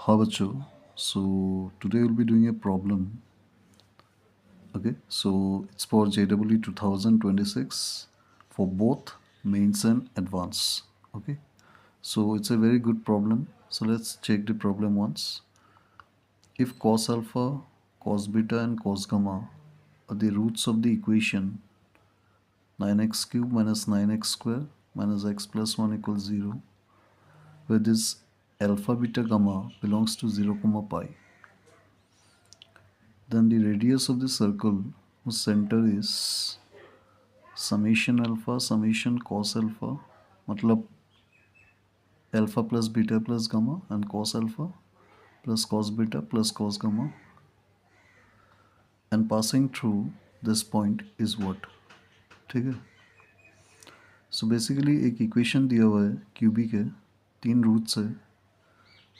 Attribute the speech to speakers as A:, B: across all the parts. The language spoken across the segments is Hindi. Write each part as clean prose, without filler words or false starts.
A: हाँ बच्चों, so today we'll be doing a problem. Okay, so it's for JEE 2026 for both mains and advanced. Okay, so it's a very good problem. So let's check the problem once. If cos alpha, cos beta, and cos gamma are the roots of the equation 9x cube minus 9x square minus x plus 1 equals 0, where this alpha, beta, gamma belongs to 0, pi. Then the radius of the circle whose center is summation alpha summation cos alpha, मतलब alpha plus beta plus gamma and cos alpha plus cos beta plus cos gamma, and passing through this point is what. ठीक है. So basically एक इक्वेशन दिया हुआ है क्यूबिक है, 3 रूट्स है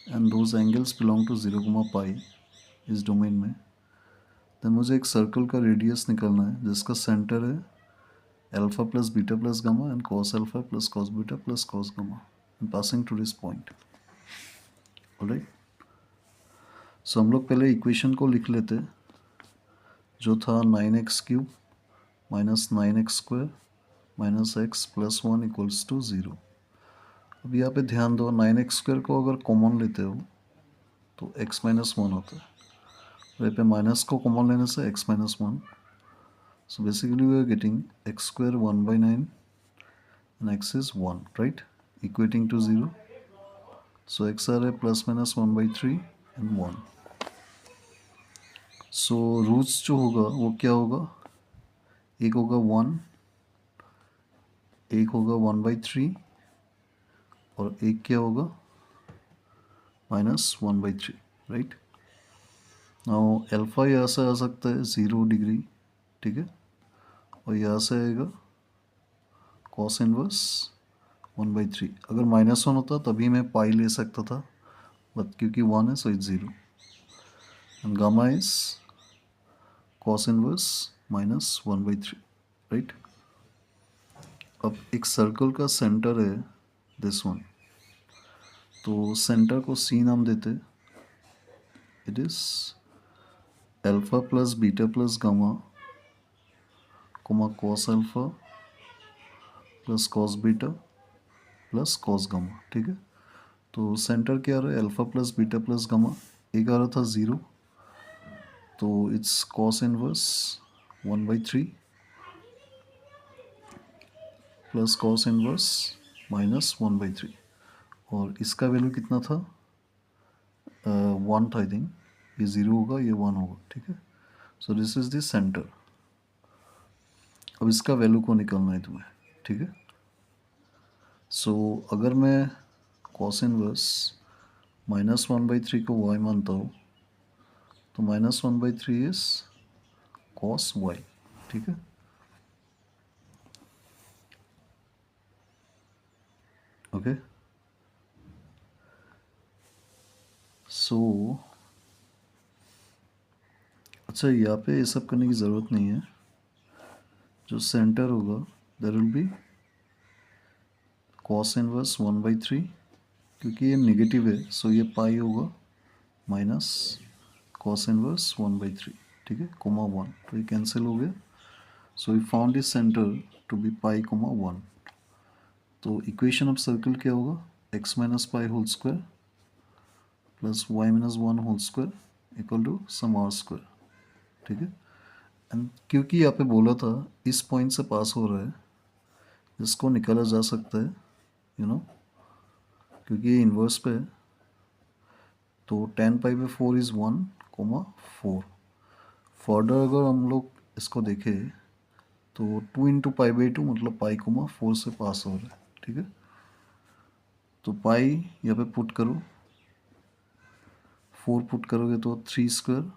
A: and those angles belong to 0, pi इस डोमेन में. देन मुझे एक सर्कल का रेडियस निकालना है जिसका सेंटर है alpha plus beta plus gamma and cos alpha plus cos beta plus cos gamma and passing to this point. Alright. So हम लोग पहले इक्वेशन को लिख लेते जो था 9x cube minus 9x square minus x plus 1 equals to 0. अब यहाँ पे ध्यान दो, 9x स्क्वायर को अगर कॉमन लेते हो तो x माइनस 1 होता है. यहाँ पे माइनस को कॉमन लेने से x minus 1. So basically we are getting x square 1 by 9 and x is 1, right? Equating to 0. So x are a plus minus 1 by 3 and 1. So roots जो होगा वो क्या होगा, एक होगा 1, एक होगा 1 by 3 और एक क्या होगा minus 1 by 3, right? Now alpha यहाँ से आ सकता है 0 डिग्री, ठीक है, और यहाँ से आएगा cos इनवर्स 1 by 3. अगर माइनस 1 होता तभी मैं पाई ले सकता था, बट क्योंकि 1 है so it's 0. And gamma is cos inverse minus 1 by 3, right. अब एक सर्कल का सेंटर है दिस वन, तो सेंटर को सी नाम देते. It is alpha plus beta plus gamma cos alpha plus cos beta plus cos gamma, ठीक है. तो सेंटर क्या आ रहा है, alpha plus beta plus gamma. एक आ रहा था 0, तो it's cos inverse 1 by 3 plus cos inverse minus 1 by 3. और इसका वैल्यू कितना था, 1 था आई थिंक. ये 0 होगा, ये 1 होगा, ठीक है. So this is the centre. अब इसका वैल्यू को निकालना है तुम्हें, ठीक है. सो अगर मैं cos इनवर्स माइनस 1 by 3 को y मानता हूँ तो minus 1 by 3 is cos y, ठीक है. ओके, सो अच्छा यहाँ पे ये सब करने की ज़रूरत नहीं है. जो सेंटर होगा there will be cos inverse 1 by 3, क्योंकि ये नेगेटिव है सो ये पाई होगा माइनस cos इनवर्स 1 by 3, ठीक है, कोमा 1. तो ये कैंसिल हो गया. So we found this centre to be pi comma 1. तो इक्वेशन ऑफ सर्कल क्या होगा, x minus pi whole square plus y minus 1 whole square equal to some r square, ठीक है. एंड क्योंकि यहाँ पे बोला था इस पॉइंट से पास हो रहा है, इसको निकाला जा सकता है, यू नो, क्योंकि ये इन्वर्स पे है. तो tan pi by 4 is 1, 4. Further अगर हम लोग इसको देखें तो 2 इंटू पाई बाई 2 मतलब पाई 4 से पास हो रहा है, ठीक है. तो पाई यहाँ पे पुट करो, 4 पुट करोगे तो 3 स्क्वायर.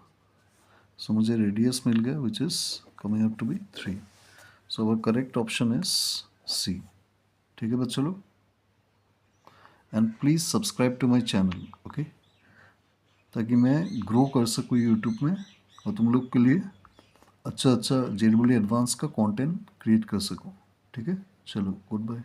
A: सो मुझे रेडियस मिल गया which is coming up to be 3. So our correct option is C, ठीक है बच्चों लोग. And please subscribe to my channel, okay, ताकि मैं ग्रो कर सकूँ यूट्यूब में और तुम लोग के लिए अच्छा JEE एडवांस का कंटेंट क्रिएट कर सकूँ, ठीक है. चलो, गुड बाय.